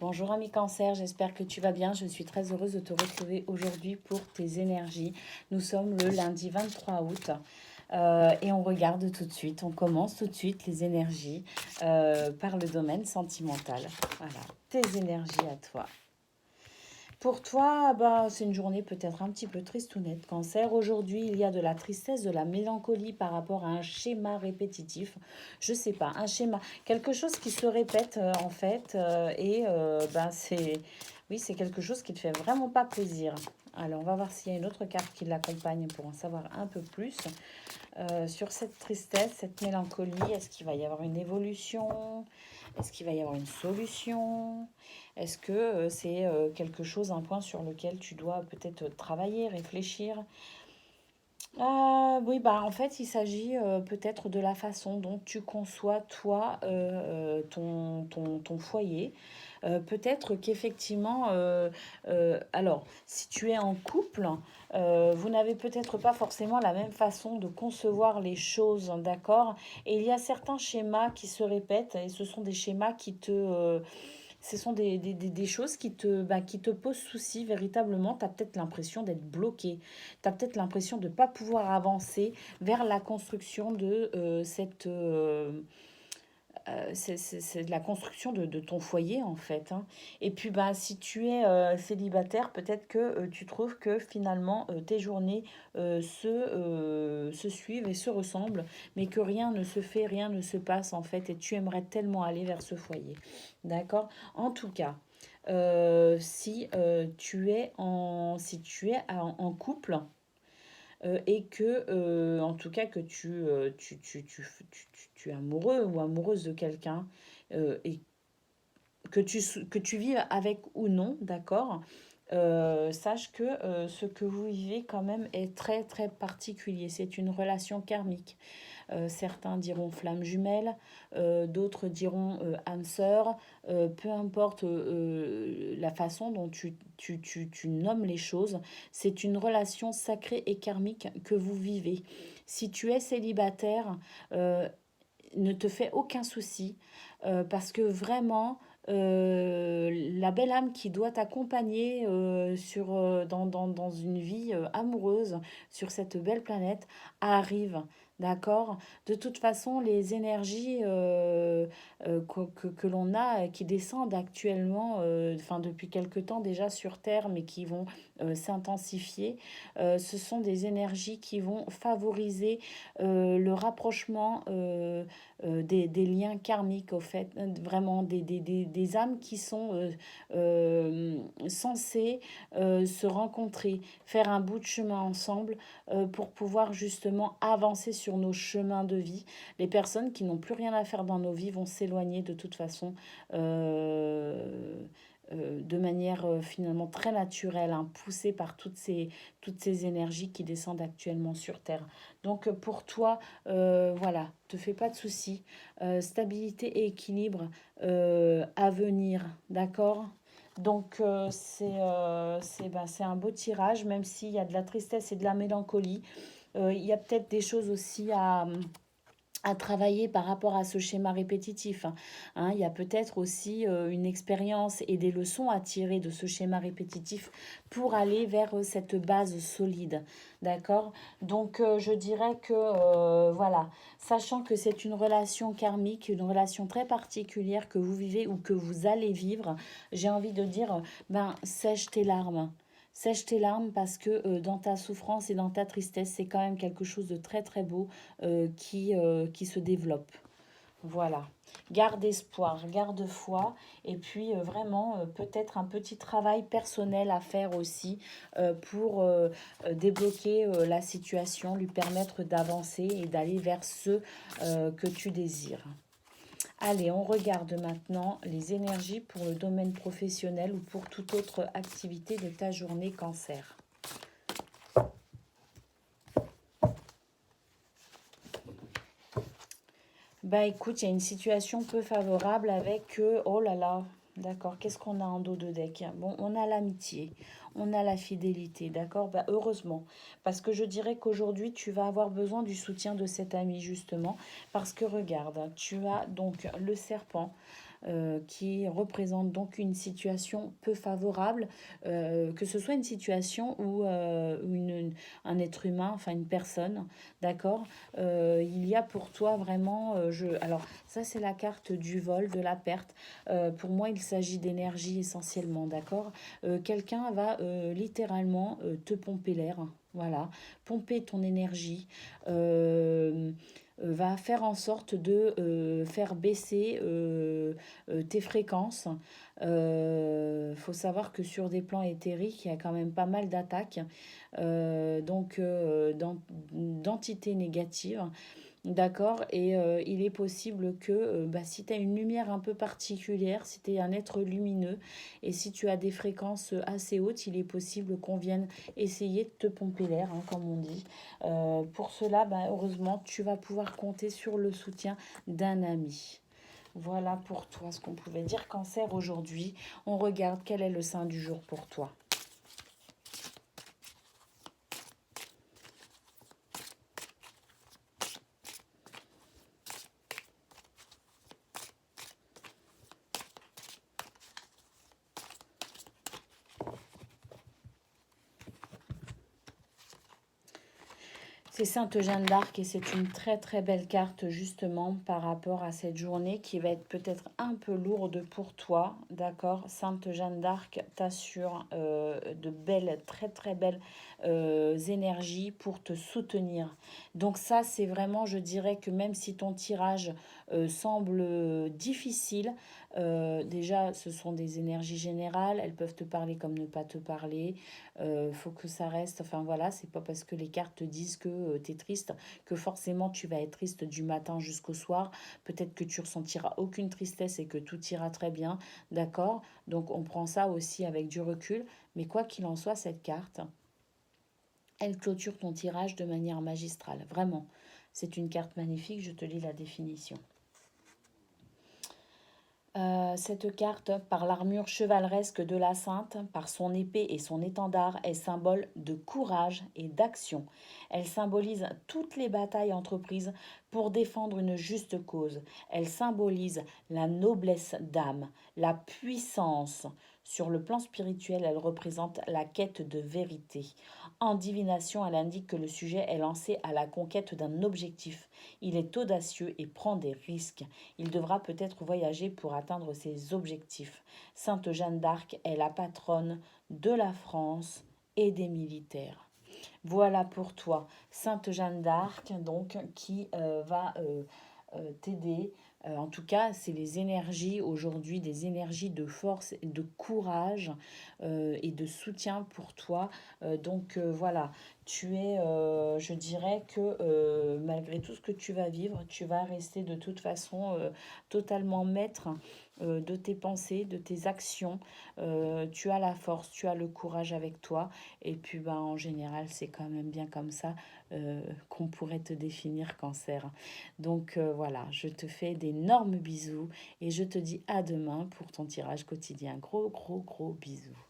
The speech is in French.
Bonjour ami Cancer, j'espère que tu vas bien. Je suis très heureuse de te retrouver aujourd'hui pour tes énergies. Nous sommes le lundi 23 août et on regarde tout de suite, on commence tout de suite les énergies par le domaine sentimental. Voilà, tes énergies à toi. Pour toi, bah, c'est une journée peut-être un petit peu triste ou nette. Cancer, aujourd'hui, il y a de la tristesse, de la mélancolie par rapport à un schéma répétitif. Je sais pas, un schéma, quelque chose qui se répète en fait. Ben, oui, c'est quelque chose qui te fait vraiment pas plaisir. Alors, on va voir s'il y a une autre carte qui l'accompagne pour en savoir un peu plus sur cette tristesse, cette mélancolie. Est-ce qu'il va y avoir une évolution? Est-ce qu'il va y avoir une solution? Est-ce que c'est quelque chose, un point sur lequel tu dois peut-être travailler, réfléchir? Oui, bah en fait, il s'agit peut-être de la façon dont tu conçois, toi, ton foyer. Peut-être qu'effectivement, alors, si tu es en couple, vous n'avez peut-être pas forcément la même façon de concevoir les choses, d'accord? Et il y a certains schémas qui se répètent, et ce sont des schémas ce sont des choses qui te posent souci véritablement. Tu as peut-être l'impression d'être bloqué. Tu as peut-être l'impression de ne pas pouvoir avancer vers la construction de c'est de la construction de ton foyer en fait, hein. Et puis bah, si tu es célibataire, peut-être que tu trouves que finalement tes journées se suivent et se ressemblent, mais que rien ne se fait, rien ne se passe en fait, et tu aimerais tellement aller vers ce foyer. D'accord? En tout cas, si tu es en couple, et que, en tout cas, que tu es amoureux ou amoureuse de quelqu'un, et que tu vives avec ou non, d'accord, sache que ce que vous vivez quand même est très très particulier. C'est une relation karmique. Certains diront flamme jumelle, d'autres diront âme sœur. Peu importe la façon dont tu nommes les choses, c'est une relation sacrée et karmique que vous vivez. Si tu es célibataire, euh, ne te fais aucun souci parce que vraiment, la belle âme qui doit t'accompagner dans une vie amoureuse sur cette belle planète arrive. D'accord? De toute façon, les énergies que l'on a, qui descendent actuellement, enfin depuis quelque temps déjà sur Terre, mais qui vont s'intensifier, ce sont des énergies qui vont favoriser le rapprochement des liens karmiques, au fait, vraiment des âmes qui sont censées se rencontrer, faire un bout de chemin ensemble pour pouvoir justement avancer sur nos chemins de vie. Les personnes qui n'ont plus rien à faire dans nos vies vont s'éloigner de toute façon. De manière finalement très naturelle, hein, poussée par toutes ces énergies qui descendent actuellement sur Terre. Donc pour toi, voilà, te fais pas de soucis. Stabilité et équilibre à venir, d'accord? Donc c'est un beau tirage, même s'il y a de la tristesse et de la mélancolie. Il y a peut-être des choses aussi à travailler par rapport à ce schéma répétitif, hein. Hein, il y a peut-être aussi une expérience et des leçons à tirer de ce schéma répétitif pour aller vers cette base solide. D'accord? Donc je dirais que voilà, sachant que c'est une relation karmique, une relation très particulière que vous vivez ou que vous allez vivre, j'ai envie de dire, ben sèche tes larmes. Sèche tes larmes parce que dans ta souffrance et dans ta tristesse, c'est quand même quelque chose de très très beau qui se développe. Voilà. Garde espoir, garde foi, et puis vraiment peut-être un petit travail personnel à faire aussi pour débloquer la situation, lui permettre d'avancer et d'aller vers ce que tu désires. Allez, on regarde maintenant les énergies pour le domaine professionnel ou pour toute autre activité de ta journée cancer. Bah écoute, il y a une situation peu favorable avec oh là là, d'accord, qu'est-ce qu'on a en dos de deck? Bon, on a l'amitié, on a la fidélité, d'accord? Bah heureusement, parce que je dirais qu'aujourd'hui, tu vas avoir besoin du soutien de cet ami, justement, parce que regarde, tu as donc le serpent. qui représente donc une situation peu favorable, que ce soit une situation ou un être humain, enfin une personne, d'accord. Il y a pour toi vraiment, alors ça c'est la carte du vol, de la perte. Pour moi, il s'agit d'énergie essentiellement, d'accord. Quelqu'un va littéralement te pomper l'air, voilà, pomper ton énergie. Va faire en sorte de faire baisser tes fréquences. Faut savoir que sur des plans éthériques, il y a quand même pas mal d'attaques, d'entités négatives. D'accord, et il est possible que bah, si tu as une lumière un peu particulière, si tu es un être lumineux et si tu as des fréquences assez hautes, il est possible qu'on vienne essayer de te pomper l'air, hein, comme on dit. Pour cela, bah, heureusement, tu vas pouvoir compter sur le soutien d'un ami. Voilà pour toi ce qu'on pouvait dire. Cancer, aujourd'hui, on regarde quel est le saint du jour pour toi. C'est Sainte Jeanne d'Arc et c'est une très très belle carte justement par rapport à cette journée qui va être peut-être un peu lourde pour toi, d'accord. Sainte Jeanne d'Arc t'assure de belles, très très belles énergies pour te soutenir. Donc ça c'est vraiment, je dirais que même si ton tirage semble difficile, déjà ce sont des énergies générales, elles peuvent te parler comme ne pas te parler. Faut que ça reste, enfin voilà, c'est pas parce que les cartes disent que tu es triste que forcément tu vas être triste du matin jusqu'au soir. Peut-être que tu ressentiras aucune tristesse et que tout ira très bien, d'accord. Donc on prend ça aussi avec du recul, mais quoi qu'il en soit, cette carte, elle clôture ton tirage de manière magistrale, vraiment. C'est une carte magnifique, je te lis la définition. Cette carte, par l'armure chevaleresque de la Sainte, par son épée et son étendard, est symbole de courage et d'action. Elle symbolise toutes les batailles entreprises pour défendre une juste cause. Elle symbolise la noblesse d'âme, la puissance. Sur le plan spirituel, elle représente la quête de vérité. En divination, elle indique que le sujet est lancé à la conquête d'un objectif. Il est audacieux et prend des risques. Il devra peut-être voyager pour atteindre ses objectifs. Sainte Jeanne d'Arc est la patronne de la France et des militaires. Voilà pour toi, Sainte Jeanne d'Arc, donc, qui va t'aider. En tout cas, c'est les énergies aujourd'hui, des énergies de force, de courage et de soutien pour toi. Voilà, tu es, je dirais que malgré tout ce que tu vas vivre, tu vas rester de toute façon totalement maître de tes pensées, de tes actions. Tu as la force, tu as le courage avec toi. Et puis, bah, en général, c'est quand même bien comme ça qu'on pourrait te définir, Cancer. Donc voilà, je te fais d'énormes bisous et je te dis à demain pour ton tirage quotidien. Gros, gros, gros bisous.